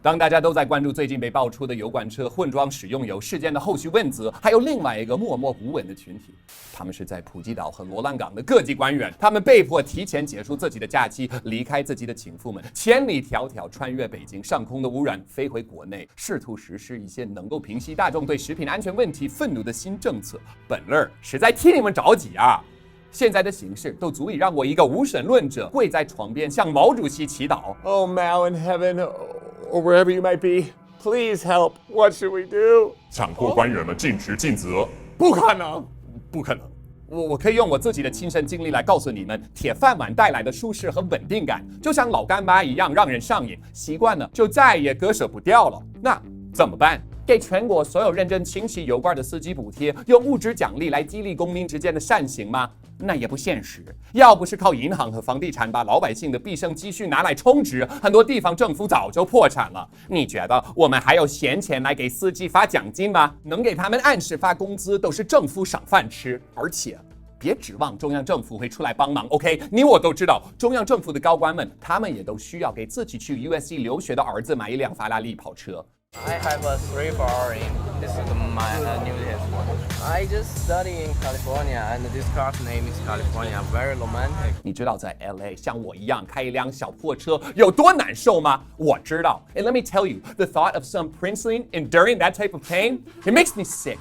当大家都在关注最近被爆出的油罐车混装使用油事件的后续问责，还有另外一个默默无闻的群体，他们是在普吉岛和罗兰港的各级官员，他们被迫提前结束自己的假期，离开自己的情妇们，千里迢迢穿越北京上空的污染，飞回国内，试图实施一些能够平息大众对食品安全问题愤怒的新政策。本乐实在替你们着急啊！现在的形势都足以让我一个无神论者跪在床边向毛主席祈祷。Oh, Mao in heaven, or wherever you might be, please help. What should we do? 强迫官员们尽职尽责。不可能，不可能！我可以用我自己的亲身经历来告诉你们，铁饭碗带来的舒适和稳定感，就像老干妈一样让人上瘾，习惯了就再也割舍不掉了。那怎么办？给全国所有认真清洗油罐的司机补贴，用物质奖励来激励公民之间的善行吗？那也不现实。要不是靠银行和房地产把老百姓的毕生积蓄拿来充值，很多地方政府早就破产了。你觉得我们还有闲钱来给司机发奖金吗？能给他们按时发工资都是政府赏饭吃，而且别指望中央政府会出来帮忙 ，OK？ 你我都知道，中央政府的高官们，他们也都需要给自己去 USC 留学的儿子买一辆法拉利跑车。I have a 3 Ferrari. This is my new test. I just study in California, and this car's name is California. Very romantic. 你知道在 LA 像我一样开一辆小破车有多难受吗？我知道。And let me tell you, the thought of some princeling enduring that type of pain, it makes me sick.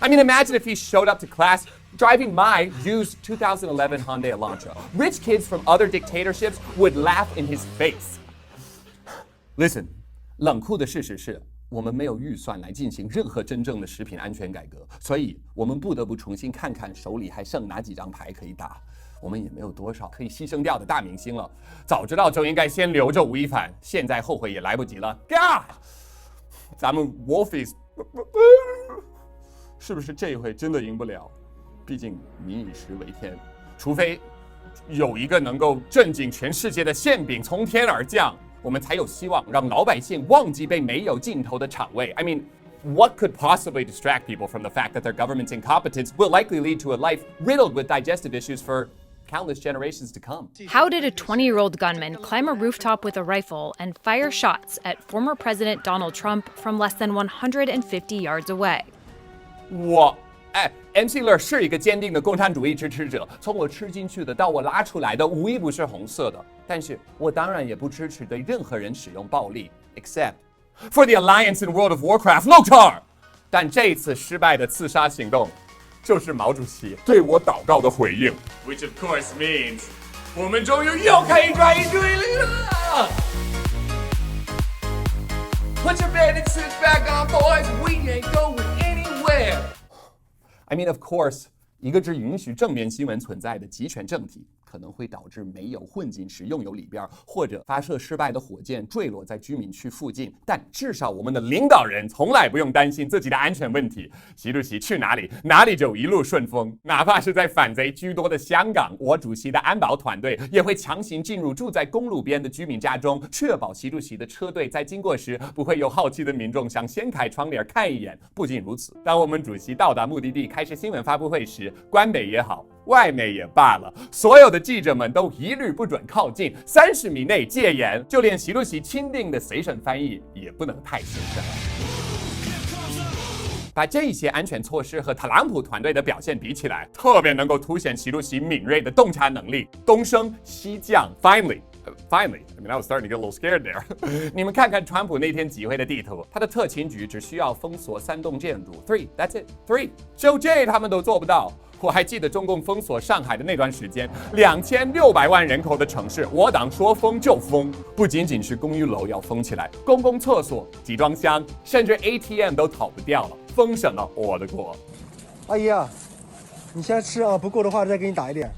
I mean, imagine if he showed up to class driving my used 2011 Hyundai Elantra. Rich kids from other dictatorships would laugh in his face. Listen. 冷酷的事实是，我们没有预算来进行任何真正的食品安全改革，所以我们不得不重新看看手里还剩哪几张牌可以打。我们也没有多少可以牺牲掉的大明星了，早知道就应该先留着吴亦凡，现在后悔也来不及了。God， 咱们 Wolfies 是不是这一回真的赢不了？毕竟民以食为天，除非有一个能够震惊全世界的馅饼从天而降。我们才有希望让老百姓忘记被没有尽头的肠胃。I mean, what could possibly distract people from the fact that their government's incompetence will likely lead to a life riddled with digestive issues for countless generations to come? How did a 20-year-old gunman climb a rooftop with a rifle and fire shots at former President Donald Trump from less than 150 yards away? MC 乐是一个坚定的共产主义支持者，从我吃进去的到我拉出来的无一不是红色的。但是我当然也不支持对任何人使用暴力 ，except for the Alliance in World of Warcraft Loktar。但这次失败的刺杀行动，就是毛主席对我祷告的回应 ，which of course means 我们终于又可以转移注意力了。Put your bathing suits back on, boys. We ain't going anywhere. I mean, of course, 一个只允许正面新闻存在的集权政体，可能会导致煤油混进食用油里边，或者发射失败的火箭坠落在居民区附近。但至少我们的领导人从来不用担心自己的安全问题。习主席去哪里，哪里就一路顺风。哪怕是在反贼居多的香港，我主席的安保团队也会强行进入住在公路边的居民家中，确保习主席的车队在经过时不会有好奇的民众想掀开窗帘看一眼。不仅如此，当我们主席到达目的地开始新闻发布会时，官媒也好，外媒也罢了，所有的记者们都一律不准靠近，30米内戒严，就连习主席钦定的随身翻译也不能太兴盛了。把这些安全措施和特朗普团队的表现比起来，特别能够凸显习主席敏锐的洞察能力。东升西降 ，finally， I mean, I was starting to get a little scared there. 你们看看川普那天集会的地图，他的特勤局只需要封锁3栋建筑 ，3 that's it, 3，就这他们都做不到。我还记得中共封锁上海的那段时间，2600万人口的城市，我党说封就封，不仅仅是公寓楼要封起来，公共厕所、集装箱，甚至 ATM 都逃不掉了，封什么我的国！阿姨啊，你先吃啊，不够的话再给你打一点。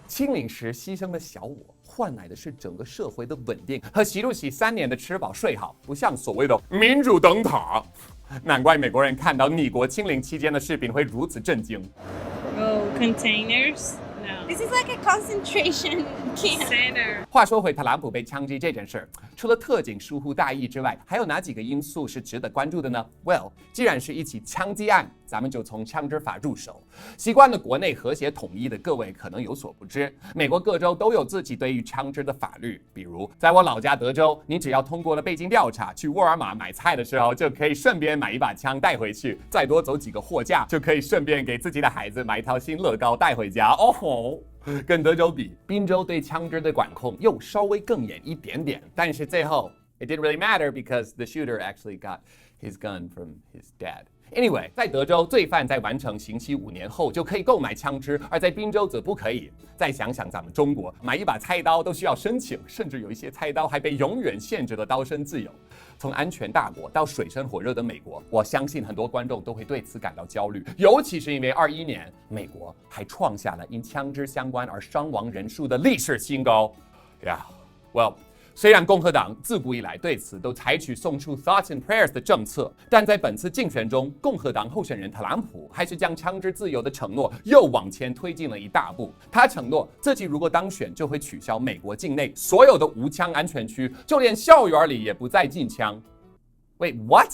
清零时牺牲的小我，换来的是整个社会的稳定和习主席3年的吃饱睡好，不像所谓的民主灯塔。难怪美国人看到你国清零期间的视频会如此震惊。Oh, containers? No. This is like a concentration camp. Center. 话说回特朗普被枪击这件事儿，除了特警疏忽大意之外，还有哪几个因素是值得关注的呢 ？Well， 既然是一起枪击案，咱们就从枪支法入手。习惯了国内和谐统一的各位可能有所不知，美国各州都有自己对于枪支的法律。比如，在我老家德州，你只要通过了背景调查，去沃尔玛买菜的时候，就可以顺便买一把枪带回去，再多走几个货架，就可以顺便给自己的孩子买一套新乐高带回家。哦吼！跟德州比，宾州对枪支的管控又稍微更严一点点，但是最后 it didn't really matter because the shooter actually got his gun from his dad。Anyway， 在德州，罪犯在完成刑期5年后就可以购买枪支，而在宾州则不可以。再想想咱们中国，买一把菜刀都需要申请，甚至有一些菜刀还被永远限制了刀身自由。从安全大国到水深火热的美国，我相信很多观众都会对此感到焦虑，尤其是因为21年，美国还创下了因枪支相关而伤亡人数的历史新高。Yeah，well。虽然共和党自古以来对此都采取送出 thoughts and prayers 的政策，但在本次竞选中，共和党候选人特朗普还是将枪支自由的承诺又往前推进了一大步。他承诺自己如果当选，就会取消美国境内所有的无枪安全区，就连校园里也不再禁枪。Wait, what？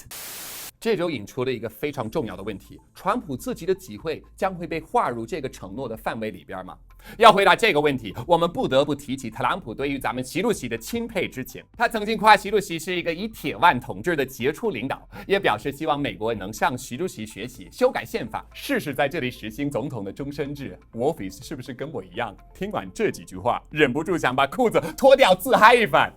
这就引出了一个非常重要的问题：川普自己的集会将会被划入这个承诺的范围里边吗？要回答这个问题，我们不得不提起特朗普对于咱们习主席的钦佩之情。他曾经夸习主席是一个以铁腕统治的杰出领导，也表示希望美国能向习主席学习，修改宪法，试试在这里实行总统的终身制。Wolfies 是不是跟我一样，听完这几句话，忍不住想把裤子脱掉自嗨一番？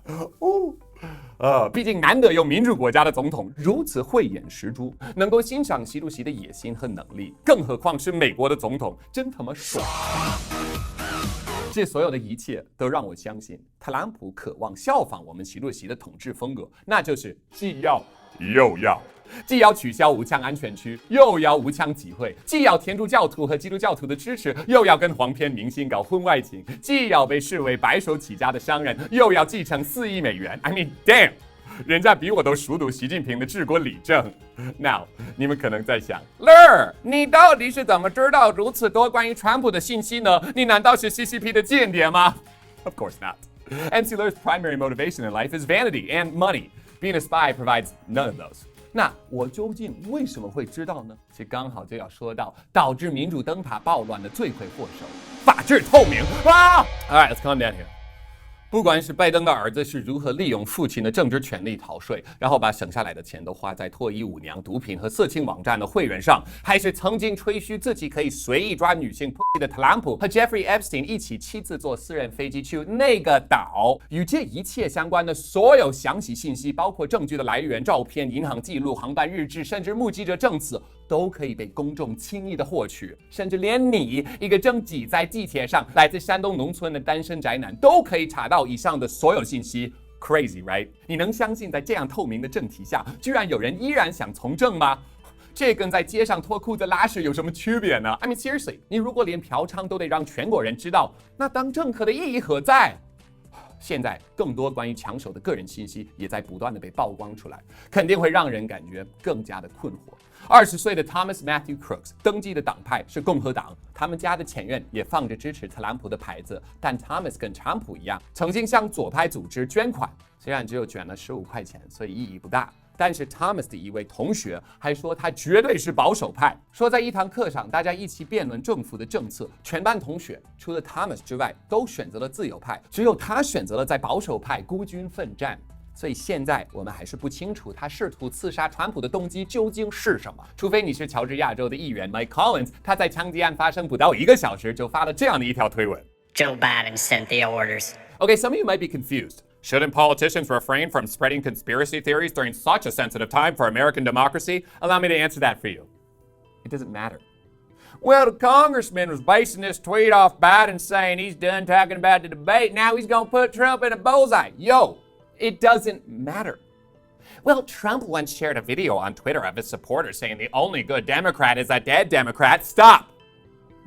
毕竟难得有民主国家的总统如此慧眼识珠，能够欣赏习主席的野心和能力，更何况是美国的总统，真他妈爽！这所有的一切都让我相信，特朗普渴望效仿我们习主席的统治风格，那就是既要又要。既要取消无枪安全区，又要无枪集会；既要天主教徒和基督教徒的支持，又要跟黄片明星搞婚外情；既要被视为白手起家的商人，又要继承4亿美元。I mean, damn！ 人家比我都熟读习近平的治国理政。Now， 你们可能在想，乐儿，你到底是怎么知道如此多关于川普的信息呢？你难道是 CCP 的间谍吗 ？Of course not. MC Lear's primary motivation in life is vanity and money. Being a spy provides none of those. 那我究竟为什么会知道呢？其实刚好就要说到导致民主灯塔暴乱的罪魁祸首——法治透明啊 ！All right, let's calm down here. 不管是拜登的儿子是如何利用父亲的政治权力逃税，然后把省下来的钱都花在脱衣舞娘、毒品和色情网站的会员上，还是曾经吹嘘自己可以随意抓女性的特朗普和 Jeffrey Epstein 一起亲自坐私人飞机去那个岛，与这一切相关的所有详细信息，包括证据的来源、照片、银行记录、航班日志，甚至目击者证词，都可以被公众轻易的获取，甚至连你一个正挤在地铁上来自山东农村的单身宅男都可以查到以上的所有信息。 Crazy, right？ 你能相信在这样透明的政体下，居然有人依然想从政吗？这跟在街上脱裤子拉屎有什么区别呢？ I mean seriously， 你如果连嫖娼都得让全国人知道，那当政客的意义何在？现在更多关于枪手的个人信息也在不断的被曝光出来，肯定会让人感觉更加的困惑。20岁的 Thomas Matthew Crooks 登记的党派是共和党，他们家的前院也放着支持特朗普的牌子，但 Thomas 跟川普一样，曾经向左派组织捐款，虽然只有捐了15块钱，所以意义不大。但是 Thomas 的一位同学还说他绝对是保守派，说在一堂课上大家一起辩论政府的政策，全班同学除了 Thomas 之外都选择了自由派，只有他选择了在保守派孤军奋战。所以现在我们还是不清楚他试图刺杀川普的动机究竟是什么，除非你是乔治亚州的议员 Mike Collins， 他在枪击案发生不到1个小时就发了这样的一条推文 Joe Biden sent the orders. Okay, some of you might be confused. Shouldn't politicians refrain from spreading conspiracy theories during such a sensitive time for American democracy? Allow me to answer that for you. It doesn't matter. Well, the congressman was basing this tweet off Biden saying he's done talking about the debate. Now he's going to put Trump in a bullseye. Yo, it doesn't matter. Well, Trump once shared a video on Twitter of his supporters saying the only good Democrat is a dead Democrat. Stop!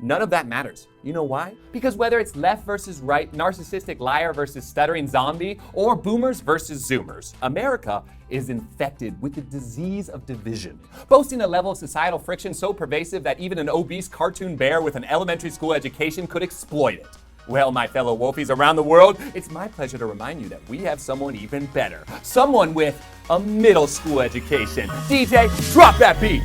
None of that matters. You know why? Because whether it's left versus right, narcissistic liar versus stuttering zombie, or boomers versus zoomers, America is infected with the disease of division, boasting a level of societal friction so pervasive that even an obese cartoon bear with an elementary school education could exploit it. Well, my fellow Wolfies around the world, it's my pleasure to remind you that we have someone even better. Someone with a middle school education. DJ, drop that beat!